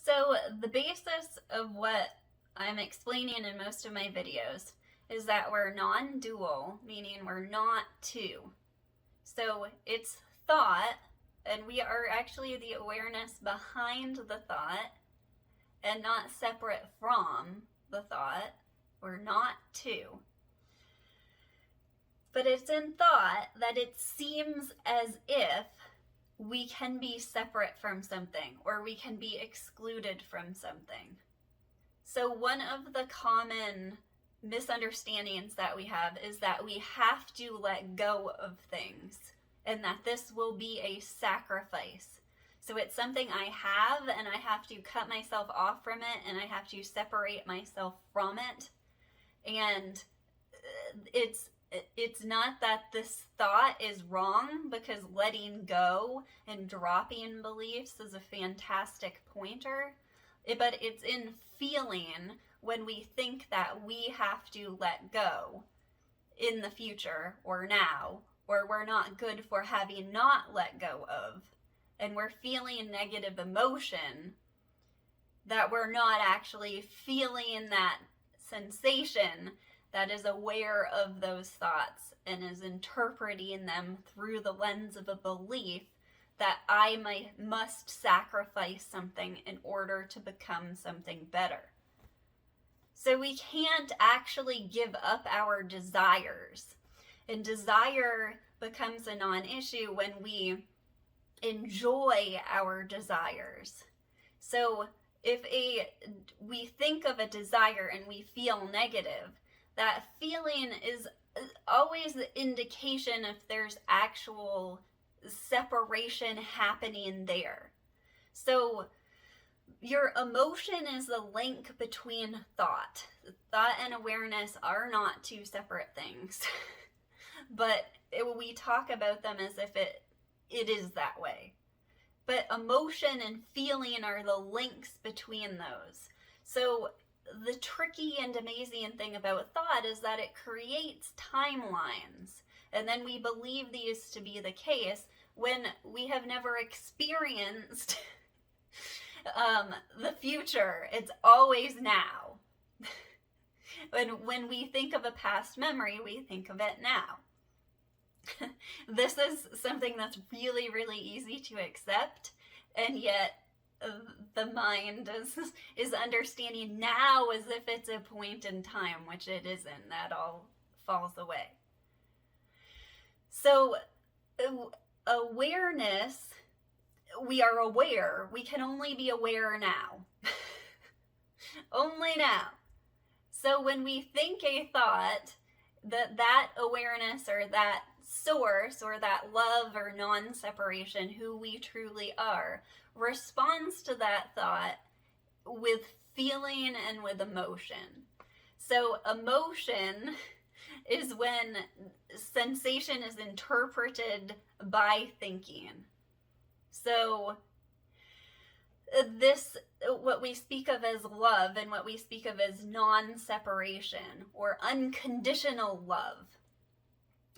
So the basis of what I'm explaining in most of my videos is that we're non-dual, meaning we're not two. So it's thought, and we are actually the awareness behind the thought and not separate from the thought. We're not two. But it's in thought that it seems as if we can be separate from something or we can be excluded from something. So one of the common misunderstandings that we have is that we have to let go of things and that this will be a sacrifice. So it's something I have and I have to cut myself off from it and I have to separate myself from it. And it's not that this thought is wrong, because letting go and dropping beliefs is a fantastic pointer, but it's in feeling when we think that we have to let go in the future or now, or we're not good for having not let go of, and we're feeling negative emotion, that we're not actually feeling that sensation that is aware of those thoughts and is interpreting them through the lens of a belief that I must sacrifice something in order to become something better. So we can't actually give up our desires. And desire becomes a non-issue when we enjoy our desires. So if we think of a desire and we feel negative, that feeling is always the indication if there's actual separation happening there. So your emotion is the link between thought. Thought and awareness are not two separate things, but we talk about them as if it is that way. But emotion and feeling are the links between those. So the tricky and amazing thing about thought is that it creates timelines, and then we believe these to be the case when we have never experienced the future. It's always now. When we think of a past memory, we think of it now. This is something that's really, really easy to accept, and yet the mind is understanding now as if it's a point in time, which it isn't. That all falls away. So awareness, we are aware. We can only be aware now. Only now. So when we think a thought, that awareness or that source or that love or non-separation, who we truly are, responds to that thought with feeling and with emotion. So emotion is when sensation is interpreted by thinking. So this, what we speak of as love and what we speak of as non-separation or unconditional love,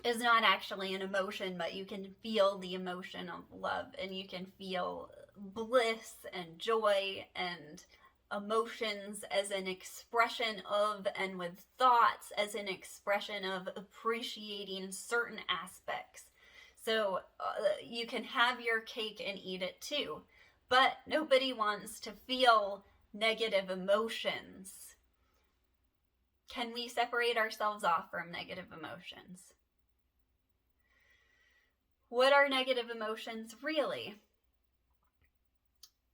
is not actually an emotion, but you can feel the emotion of love, and you can feel bliss and joy and emotions as an expression of, and with thoughts as an expression of appreciating certain aspects. So you can have your cake and eat it too, but nobody wants to feel negative emotions. Can we separate ourselves off from negative emotions? What are negative emotions really?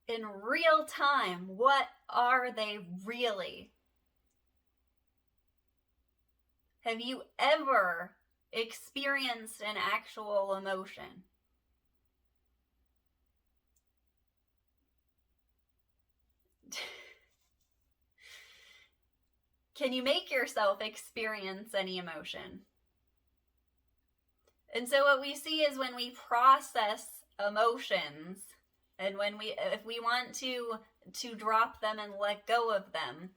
In real time, what are they really? Have you ever experienced an actual emotion? Can you make yourself experience any emotion? And so what we see is when we process emotions, and if we want to drop them and let go of them,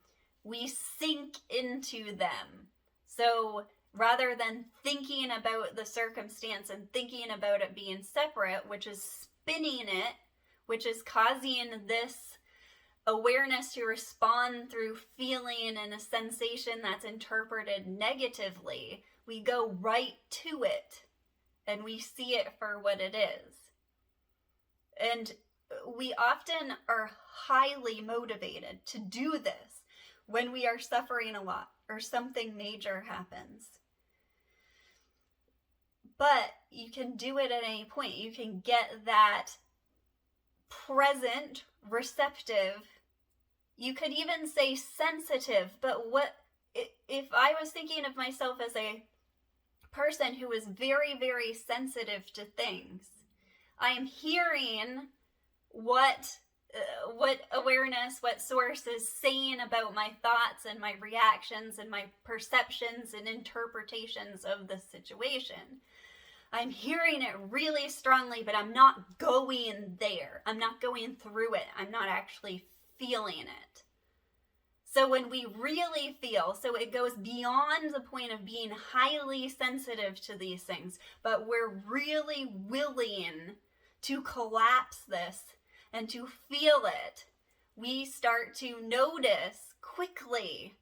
we sink into them. So rather than thinking about the circumstance and thinking about it being separate, which is spinning it, which is causing this awareness to respond through feeling and a sensation that's interpreted negatively, we go right to it and we see it for what it is. And we often are highly motivated to do this when we are suffering a lot or something major happens. But you can do it at any point. You can get that present, receptive, you could even say sensitive, but what if I was thinking of myself as a person who is very, very sensitive to things? I am hearing what awareness, what source is saying about my thoughts and my reactions and my perceptions and interpretations of the situation. I'm hearing it really strongly, but I'm not going there. I'm not going through it. I'm not actually feeling it. So when we really feel, so it goes beyond the point of being highly sensitive to these things, but we're really willing to collapse this and to feel it, we start to notice quickly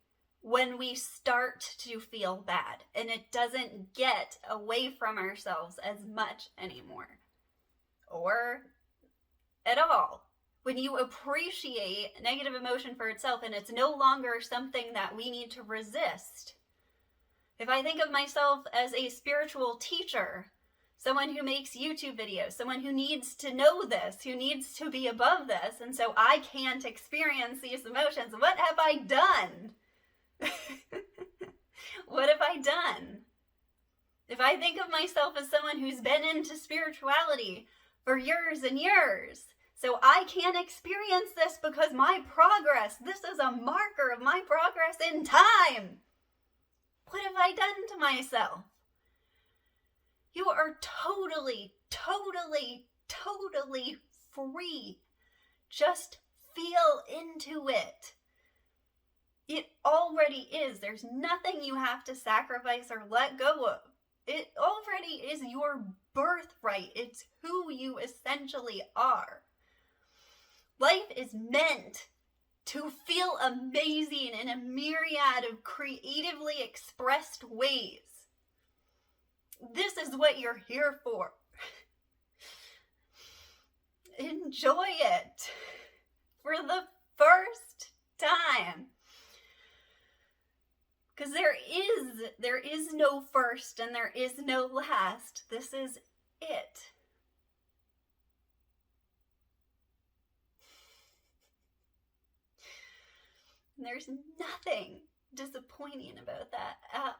when we start to feel bad, and it doesn't get away from ourselves as much anymore, or at all. When you appreciate negative emotion for itself and it's no longer something that we need to resist. If I think of myself as a spiritual teacher, someone who makes YouTube videos, someone who needs to know this, who needs to be above this, and so I can't experience these emotions, what have I done? What have I done? If I think of myself as someone who's been into spirituality for years and years, so I can't experience this because my progress, this is a marker of my progress in time. What have I done to myself? You are totally, totally, totally free. Just feel into it. It already is. There's nothing you have to sacrifice or let go of. It already is your birthright. It's who you essentially are. Life is meant to feel amazing in a myriad of creatively expressed ways. This is what you're here for. Enjoy it for the first time. Because there is no first and there is no last. This is it. And there's nothing disappointing about that at